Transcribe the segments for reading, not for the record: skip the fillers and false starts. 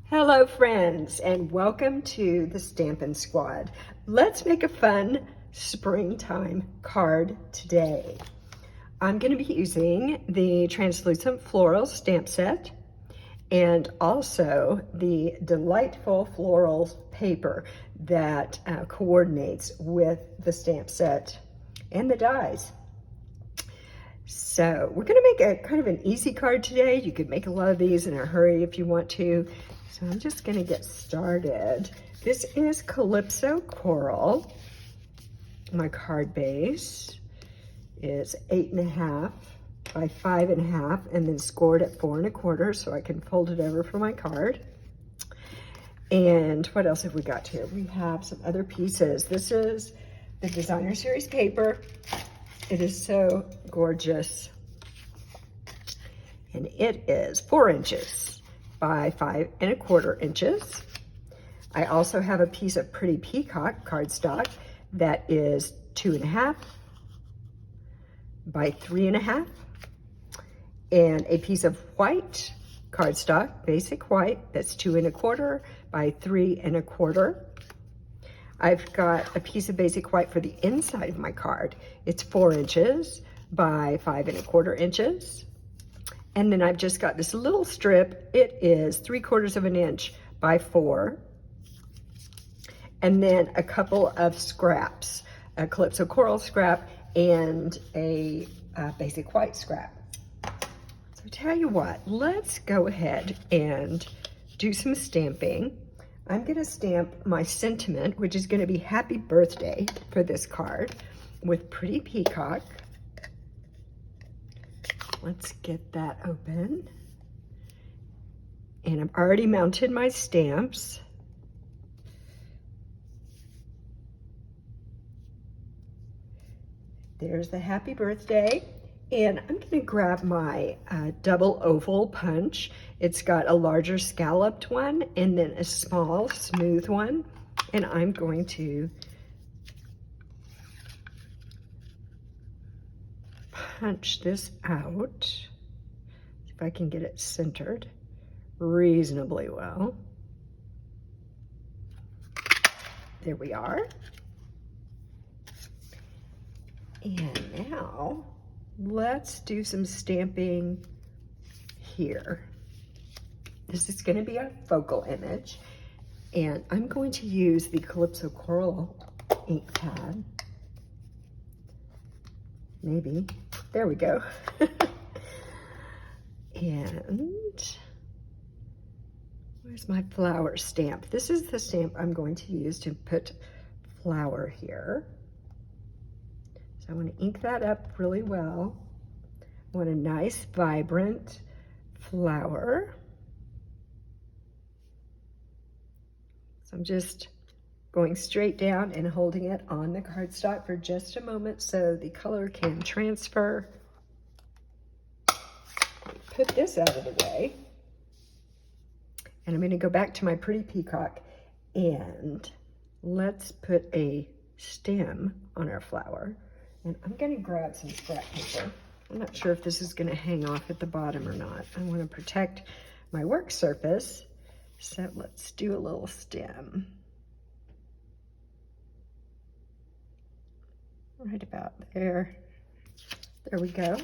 Hello friends, and welcome to the Stampin' Squad. Let's make a fun springtime card today. I'm going to be using the Translucent Florals stamp set and also the delightful Florals paper that coordinates with the stamp set and the dies. So we're going to make a kind of an easy card today. You could make a lot of these in a hurry if you want to. So I'm just going to get started. This is Calypso Coral. My card base is 8.5 by 5.5 and then scored at 4 1/4 so I can fold it over for my card. And what else have we got here? We have some other pieces. This is the Designer Series paper. It is so gorgeous. And it is 4 inches by 5 1/4 inches. I also have a piece of Pretty Peacock cardstock that is 2.5 by 3.5. And a piece of white cardstock, basic white, that's 2 1/4 by 3 1/4. I've got a piece of basic white for the inside of my card. It's 4 inches by 5 1/4 inches. And then I've just got this little strip. It is 3/4 of an inch by 4. And then a couple of scraps, a Calypso Coral scrap and a basic white scrap. So tell you what, let's go ahead and do some stamping. I'm going to stamp my sentiment, which is going to be happy birthday for this card, with Pretty Peacock. Let's get that open. And I've already mounted my stamps. There's the happy birthday. And I'm going to grab my double oval punch. It's got a larger scalloped one and then a small smooth one. And I'm going to punch this out. See if I can get it centered reasonably well. There we are. And now let's do some stamping here. This is going to be a focal image, and I'm going to use the Calypso Coral ink pad. Maybe. There we go. And where's my flower stamp? This is the stamp I'm going to use to put flower here. So I want to ink that up really well. I want a nice, vibrant flower. So I'm just going straight down and holding it on the cardstock for just a moment so the color can transfer. Put this out of the way. And I'm going to go back to my Pretty Peacock and let's put a stem on our flower. And I'm going to grab some scrap paper. I'm not sure if this is going to hang off at the bottom or not. I want to protect my work surface. So let's do a little stem. Right about there. There we go.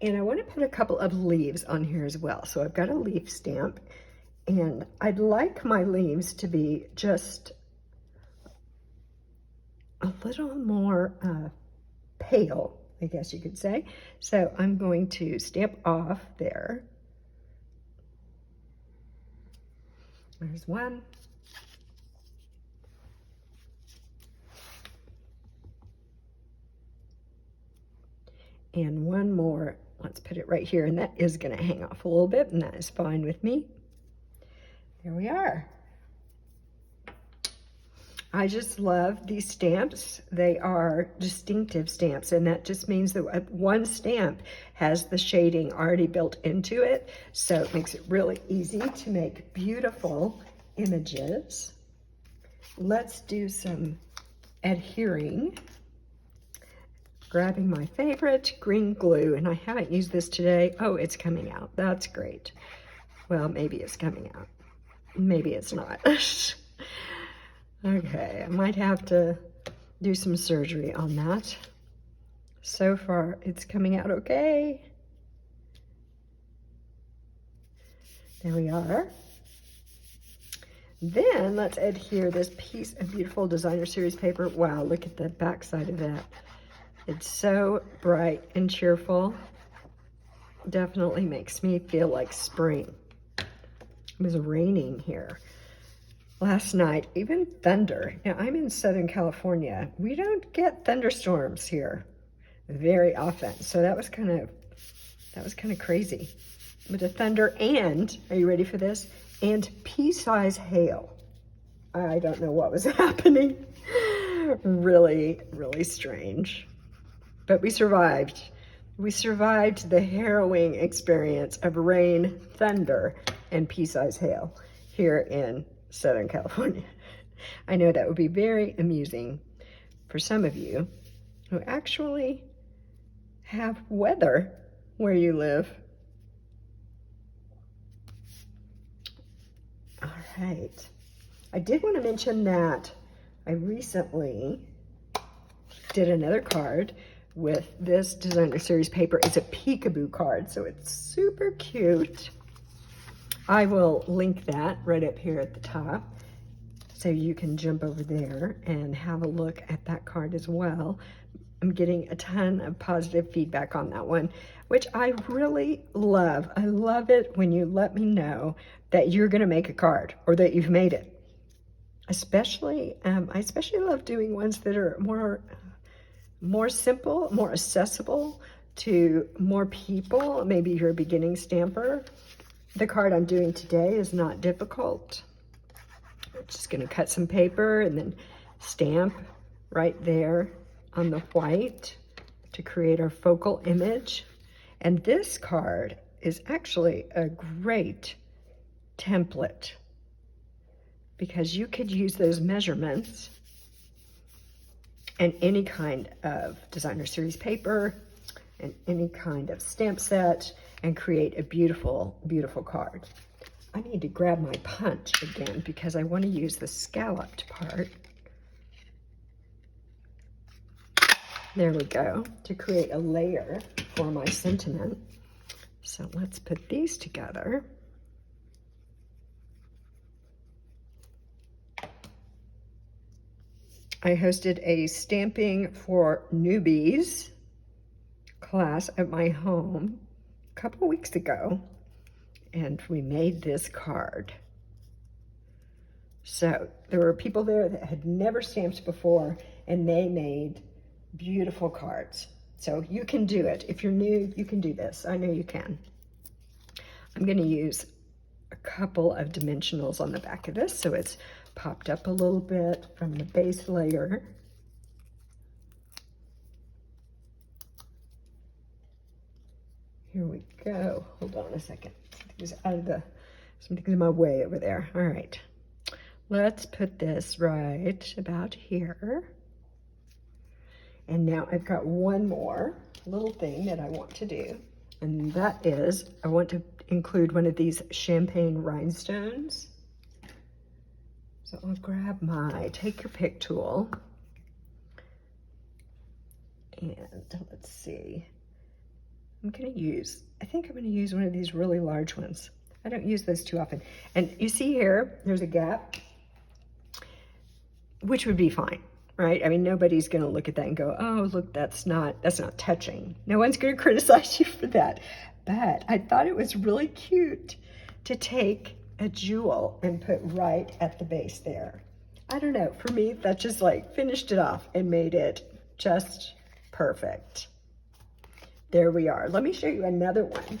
And I want to put a couple of leaves on here as well. So I've got a leaf stamp. And I'd like my leaves to be just a little more pale, I guess you could say. So I'm going to stamp off there. There's one. And one more. Let's put it right here, and that is going to hang off a little bit, and that is fine with me. There we are. I just love these stamps. They are distinctive stamps, and that just means that one stamp has the shading already built into it, so it makes it really easy to make beautiful images. Let's do some adhering. Grabbing my favorite green glue, and I haven't used this today. Oh, it's coming out. That's great. Well, maybe it's coming out. Maybe it's not. Okay, I might have to do some surgery on that. So far, it's coming out okay. There we are. Then let's adhere this piece of beautiful designer series paper. Wow, look at the back side of that. It's so bright and cheerful. Definitely makes me feel like spring. It was raining here last night, even thunder. Now I'm in Southern California. We don't get thunderstorms here very often. So that was kind of crazy. With the thunder and, are you ready for this? And pea-size hail. I don't know what was happening. Really, really strange. But we survived. We survived the harrowing experience of rain, thunder, and pea-size hail here in Southern California. I know that would be very amusing for some of you who actually have weather where you live. All right. I did want to mention that I recently did another card with this designer series paper. It's a peekaboo card, so it's super cute. I will link that right up here at the top, so you can jump over there and have a look at that card as well. I'm getting a ton of positive feedback on that one, which I really love. I love it when you let me know that you're gonna make a card or that you've made it. Especially, I especially love doing ones that are more simple, more accessible to more people. Maybe you're a beginning stamper. The card I'm doing today is not difficult. I'm just gonna cut some paper and then stamp right there on the white to create our focal image. And this card is actually a great template because you could use those measurements and any kind of designer series paper and any kind of stamp set and create a beautiful, beautiful card. I need to grab my punch again because I want to use the scalloped part. There we go, to create a layer for my sentiment. So let's put these together. I hosted a Stamping for Newbies class at my home a couple weeks ago, and we made this card. So there were people there that had never stamped before, and they made beautiful cards. So you can do it. If you're new, you can do this. I know you can. I'm going to use a couple of dimensionals on the back of this, so it's popped up a little bit from the base layer. Here we go. Hold on a second. Something's in my way over there. All right. Let's put this right about here. And now I've got one more little thing that I want to do. And that is, I want to include one of these champagne rhinestones. So I'll grab my take your pick tool. And let's see. I think I'm gonna use one of these really large ones. I don't use those too often. And you see here, there's a gap, which would be fine, right? I mean, nobody's gonna look at that and go, oh, look, that's not touching. No one's gonna criticize you for that. But I thought it was really cute to take a jewel and put right at the base there. I don't know, for me, that just like finished it off and made it just perfect. There we are. Let me show you another one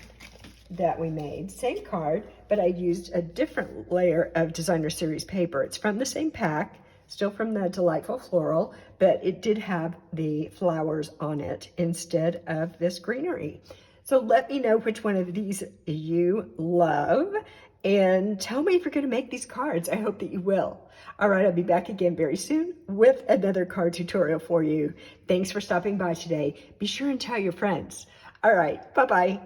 that we made. Same card, but I used a different layer of designer series paper. It's from the same pack, still from the Delightful Floral, but it did have the flowers on it instead of this greenery. So let me know which one of these you love and tell me if you're going to make these cards. I hope that you will. All right, I'll be back again very soon with another card tutorial for you. Thanks for stopping by today. Be sure and tell your friends. All right, bye-bye.